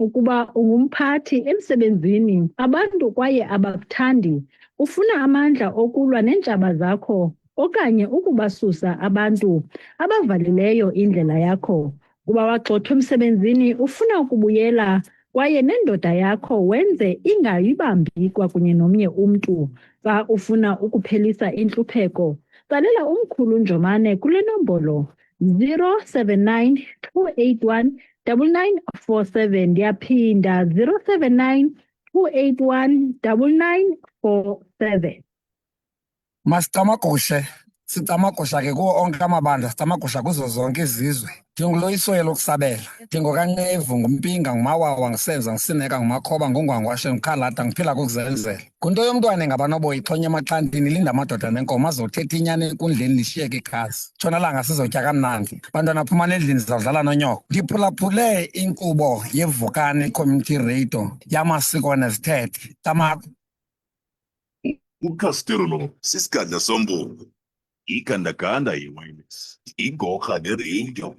Ukuba ungumphathi emsebenzini, abantu kwaye abakuthandi, ufuna amandla okulwa neentshaba zakho okanye ukubasusa abantu abavalileyo indlela yakho. Kuba wagxothwa emsebenzini ufuna ukubuyela kwaye nendoda yakho wenze ingayibambi kwakunye nomnye umntu. Xa ufuna ukuphelisa intlupheko, tsalela umkhulu Njomane kule nombolo 079 281 9947. Ndiyaphinda 079 281 9947. Masitamagushe, sitamagusha ke kuwo onke amabandla, sitamagusha kuzo zonke izizwe. Ndinguloyisoye lokusabela, ndingokaNqevu, nguMpinga, nguMawawa, nguSenza, nguSineka, nguMakhoba, nguNgwangwashe, ngukhalada, ngiphila kukuzenzela. Kwinto yomntwana ngabanoboyi ixhonye emaxhantini linde amadoda nenkomo azothetha inyani enkundleni lishiyeke ikhazi. Tshonalanga sizotya kamnandi, bantwana phumani endlini sizawudlala nonyoko. Ndiphulaphule inkqubo yeVukani Community Radio yamasiko nezithethe. Tamako. uCastillo sisiganda sombungu igandaganda yewayinesi igorha neradio.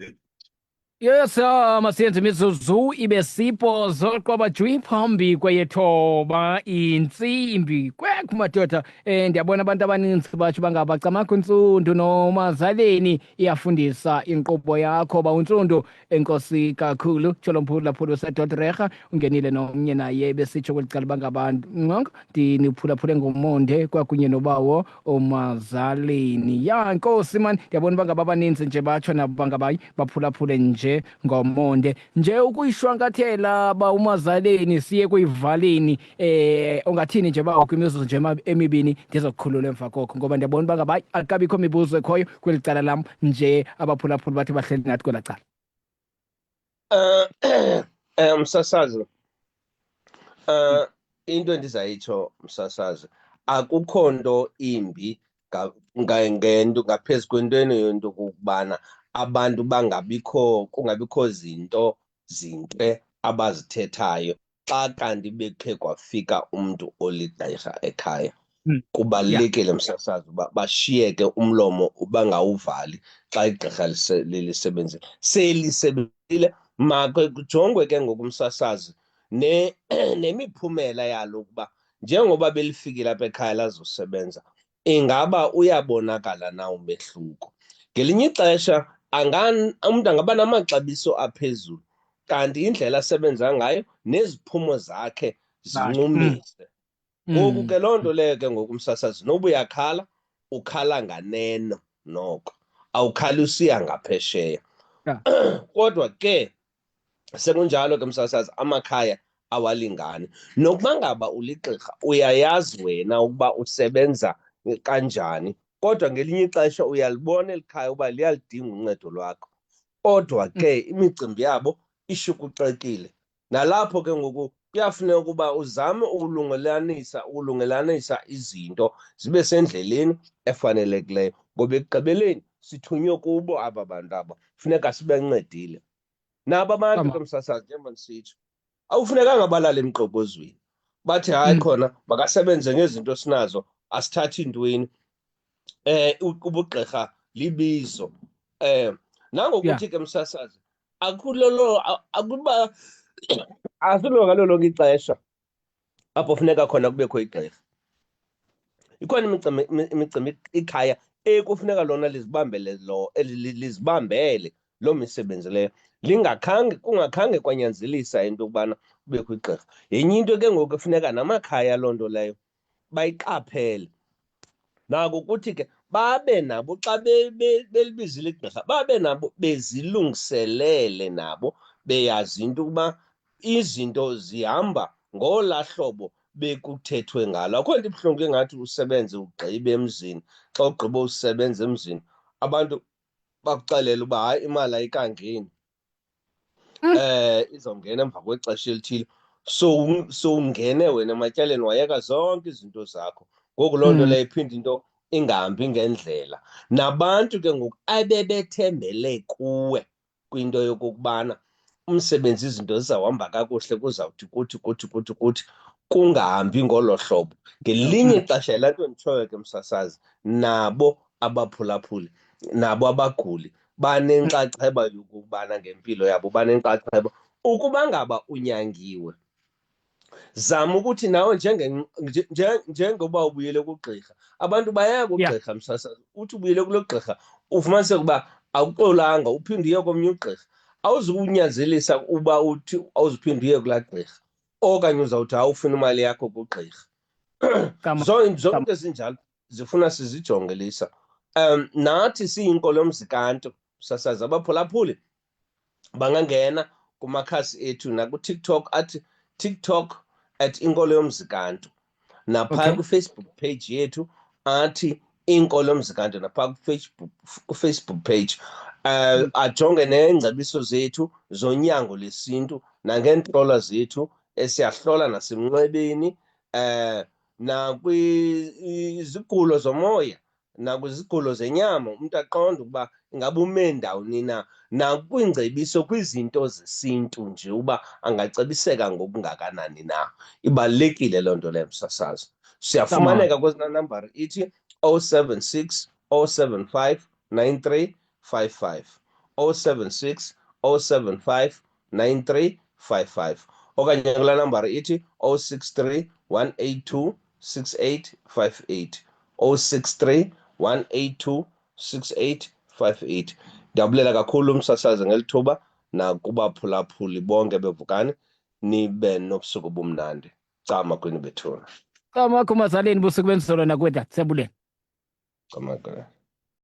Yes, masiyenze imizuzu ibe sipho zoqwabajwi phambi kweyethoba intsimbi kwekumadoda. Ndiyabona abantu abaninzi batsho bangabacamako uNtsundu noMazaleni iyafundisa inkqubo yakho ba uNtsundu. Enkosi kakhulu tsholomphulo sedodreha ungenile nomnye naye besitsho kwelicala bangabantu nqongo ndiniphulaphule ngomonde kwakunye nobawo uMazaleni. Ya nkosi man, ndiyabona bangaba abaninzi nje batsho nabo bangabayi baphulaphule nje ngomonde nje ukuyishwankathela ba uMazaleni siye kuyivaleni. Ongathini nje ba kwimizuzu nje emibini ndizokukhulula emva koko ngoba ndiyabona bangabayi akabikho mibuzo ekhoyo kweli cala lam nje abaphulaphuli bathi bahleli nathi kwela cala. Msasazi, into endizayitsho msasazi, akukho nto imbi ngento ngaphezu kwentweni yonto ukubana abantu kungabikho zinto zintle abazithethayo xa kanti bekhe kwafika umntu oligqirha ekhaya. Kubalulekile msasazi uba bashiyeke umlomo bangawuvali xa igqirha lisebenzile. Selisebenzile makhe kujongwe ke ngokumsasazi nemiphumela yalo ukuba njengoba belifikile apha ekhaya lazosebenza ingaba uyabonakala na umehluko. Ngelinye ixesha umntu angaba namaxabiso aphezulu kanti indlela asebenza ngayo neziphumo zakhe zincumise. Ngoku ke loo nto leyo ke ngokumsasazi noba uyakhala ukhala nganeno noko awukhali usiya ngaphesheya. Kodwa ke sekunjalo ke msasazi amakhaya awalingani. Nokuba ngaba uligqirha uyayazi wena ukuba usebenza kanjani kodwa ngelinye ixesha uyalibona elikhaya uba liyalidinga uncedo lwakho. Kodwa ke imicimbi yabo ishukuxekile. Nalapho ke ngoku kuyafuneka ukuba uzame ukulungelanisa izinto zibe sendleleni efanelekileyo ngoba ekugqibeleni sithunywe kubo aba bantu aba, funeka sibencedile. Nabo abantu ke msasazi njengoba ndisitsho awufunekanga balala emqokozweni bathi hayi khona makasebenze ngezinto sinazo asithathi ntweni. Ubugqirha libizo. Nangokuthi ke msasazi akuba asilo ngalo lonke ixesha apho funeka khona kubekho igqirha. Ikhona imicimbi ikhaya ekufuneka lona lizibambele loo misebenzi leyo, kungakhange kwanyanzelisa into yokubana kubekho igqirha. Yenye into ke ngoku efuneka namakhaya loo nto leyo bayiqaphele. Nako ukuthi ke babe nabo xa belibizile igqirha, babe nabo bezilungiselele nabo, beyazi into yokuba izinto zihamba ngolaa hlobo bekuthethwe ngalo. Akho nto ibuhlungu engathi usebenze ugqibe emzini. Xa ugqiba usebenza emzini abantu bakuxelela uba hayi imali ayikangeni, izawungena emva kwexesha elithile. So ungene wena ematyaleni wayeka zonke izinto zakho. Ngoku loo nto leyo iphinda into ingahambi ngendlela. Nabantu ke ngoku abebethembele kuwe kwinto yokokubana umsebenzi izinto zizawuhamba kakuhle, kuzawuthi kuthi kungahambi ngolo hlobo. Ngelinye ixesha laa nto nditshoyo ke msasazi, nabo abaphulaphuli nabo abaguli banenxaxheba yokubana ngempilo yabo, banenxaxheba. Ukuba ngaba unyangiwe, zama ukuthi nawe njengoba ubuyele kugqirha, abantu baya kugqirha msasazi, uthi ubuyele kulo gqirha ufumaniseke uba awuxolanga, uphinde uye komnye ugqirha. Awuzukunyanzelisa uba uthi awuzuphinde uye kulaa gqirha, okanye uzawuthi awufuna imali yakho kugqirha. Zonke ezinjalo zifuna sizijongelisa. Nathi siyinkolo mzikanto msasazi, abaphulaphuli bangangena kumakhasi ethu nakuTikTok athi TikTok@inkolo yomzikanto, naphaa kwi-Facebook page yethu athi inkolo yomzikanto, naphaa kwi-Facebook page. Ajonge neengcebiso zethu zonyango lesintu nangeentrola zethu esiyahlola nasemnxebeni, nakwizigulo zomoya, nakwizigulo zenyama, umntu aqonde ukuba ingaba ume ndawoni na, nakwiingcebiso kwizinto zesintu nje uba angacebiseka ngokungakanani na. Ibalulekile loo nto leyo msasazi. Siyafumaneka kwezona nambari ithi 076 075 9355, 076 075 9355, okanye kulaa nambari ithi 063 182 6858, 063 182 6858. Ndiyabulela kakhulu umsasazi ngeli thuba, nakubaphulaphuli bonke bevukani, nibe nobusuku obumnandi. Cama kwini bethuna. Cama kumazaleni busuku benzolo nakwethu, siyabulela. Cama kwini.